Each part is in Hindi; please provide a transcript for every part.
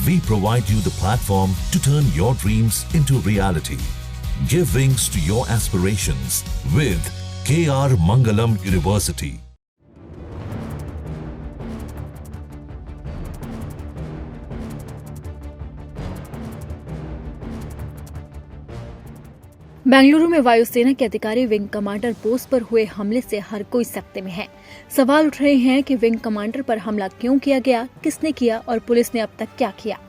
We provide you the platform to turn your dreams into reality. Give wings to your aspirations with KR Mangalam University. Bengaluru में वायुसेना के अधिकारी विंग कमांडर बोस पर हुए हमले से हर कोई सकते में है। सवाल उठ रहे हैं कि विंग कमांडर पर हमला क्यों किया गया, किसने किया और पुलिस ने अब तक क्या किया।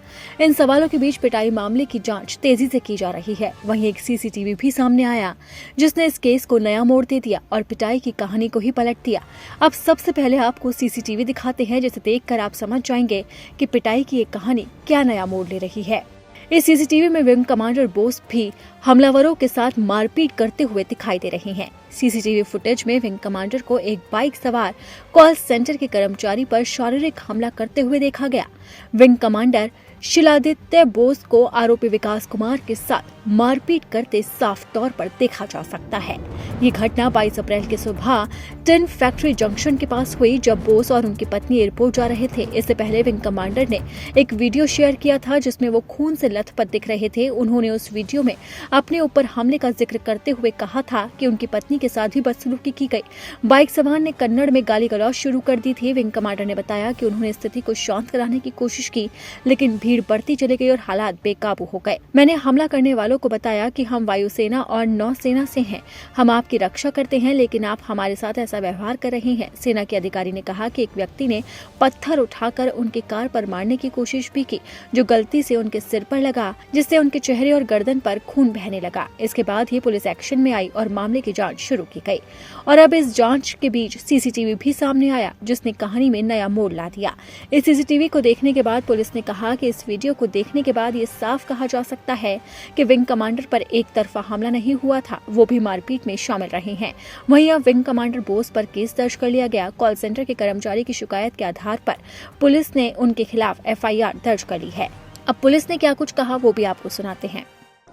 इन सवालों के बीच पिटाई मामले की जांच तेजी से की जा रही है। वहीं एक सीसीटीवी भी सामने आया जिसने इस केस को नया मोड़ दे दिया और पिटाई की कहानी को ही पलट दिया। अब सबसे पहले आपको सीसीटीवी दिखाते हैं, जिसे देखकर आप समझ जाएंगे कि पिटाई की ये कहानी क्या नया मोड़ ले रही है। इस सीसीटीवी में विंग कमांडर बोस भी हमलावरों के साथ मारपीट करते हुए दिखाई दे रहे हैं। सीसीटीवी फुटेज में विंग कमांडर को एक बाइक सवार कॉल सेंटर के कर्मचारी पर शारीरिक हमला करते हुए देखा गया। विंग कमांडर शिलादित्य बोस को आरोपी विकास कुमार के साथ मारपीट करते साफ तौर पर देखा जा सकता है। ये घटना 22 अप्रैल की सुबह टिन फैक्ट्री जंक्शन के पास हुई, जब बोस और उनकी पत्नी एयरपोर्ट जा रहे थे। इससे पहले विंग कमांडर ने एक वीडियो शेयर किया था जिसमें वो खून से लथपथ दिख रहे थे। उन्होंने उस वीडियो में अपने ऊपर हमले का जिक्र करते हुए कहा था कि उनकी पत्नी के साथ भी बदसलूकी की गई। बाइक सवार ने कन्नड़ में गाली गलौज शुरू कर दी थी। विंग कमांडर ने बताया कि उन्होंने स्थिति को शांत कराने की कोशिश की, लेकिन भीड़ बढ़ती चली गई और हालात बेकाबू हो गए। मैंने हमला करने वालों को बताया कि हम वायुसेना और नौसेना से हैं, हम आपकी रक्षा करते हैं, लेकिन आप हमारे साथ ऐसा व्यवहार कर रहे हैं। सेना के अधिकारी ने कहा कि एक व्यक्ति ने पत्थर उठाकर उनकी कार पर मारने की कोशिश भी की, जो गलती से उनके सिर पर लगा, जिससे उनके चेहरे और गर्दन पर खून बहने लगा। इसके बाद ही पुलिस एक्शन में आई और मामले की जांच शुरू की गई। और अब इस जांच के बीच सीसीटीवी भी सामने आया जिसने कहानी में नया मोड़ ला दिया। इस सीसीटीवी को देखने के बाद पुलिस ने कहा कि इस वीडियो को देखने के बाद ये साफ कहा जा सकता है कि विंग कमांडर पर एक तरफा हमला नहीं हुआ था, वो भी मारपीट में शामिल रहे हैं। वहीं अब विंग कमांडर बोस पर केस दर्ज कर लिया गया। कॉल सेंटर के कर्मचारी की शिकायत के आधार पर पुलिस ने उनके खिलाफ एफआईआर दर्ज कर ली है। अब पुलिस ने क्या कुछ कहा वो भी आपको सुनाते हैं।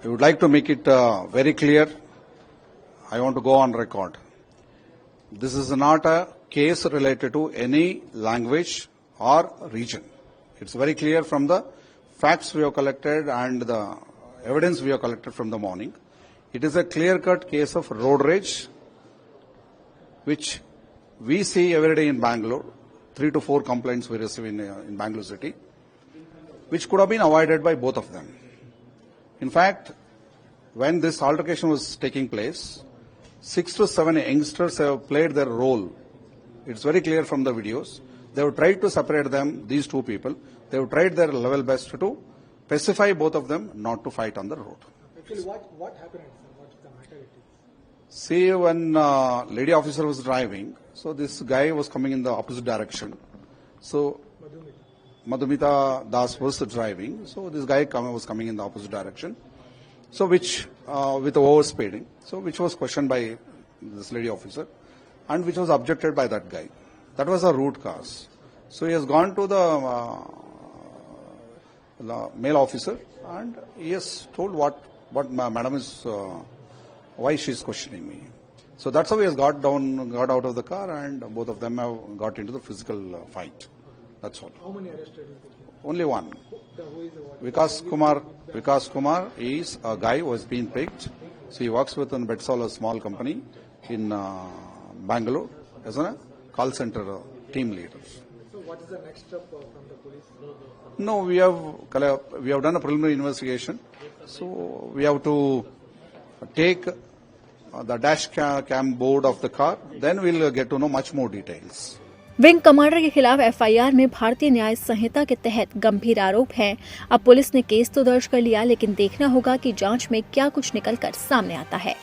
I would like to make it very clear. I want to go on record. This is not a case related to any language or region. It's very clear from the facts we have collected and the evidence we have collected from the morning. It is a clear-cut case of road rage, which we see every day in Bangalore. 3 to 4 complaints we receive in Bangalore city, which could have been avoided by both of them. In fact, when this altercation was taking place, 6 to 7 youngsters have played their role. It's very clear from the videos. They have tried to separate them, these two people. They have tried their level best to pacify both of them not to fight on the road. Actually, what happened? What's the matter? See, when lady officer was driving, so this guy was coming in the opposite direction. So Madhumita Das was driving. So this guy was coming in the opposite direction. So which with overspeeding. So which was questioned by this lady officer, and which was objected by that guy. That was a root cause. So he has gone to the male officer and he has told what madam is why she is questioning me. So that's how he has got out of the car, and both of them have got into the physical fight. That's all. How many arrested? Only one. Who is the what? Vikas Kumar is a guy who has been picked. So he works with an Betsol, a small company in Bangalore, as a call center team leader. So what is the next step from the police? No, we have done a preliminary investigation. So we have to take the dash cam board of the car. Then we'll get to know much more details. Wing commander के खिलाफ एफआईआर में भारतीय न्याय संहिता के तहत गंभीर आरोप हैं। अब पुलिस ने केस तो दर्ज कर लिया, लेकिन देखना होगा कि जांच में क्या कुछ निकलकर सामने आता है।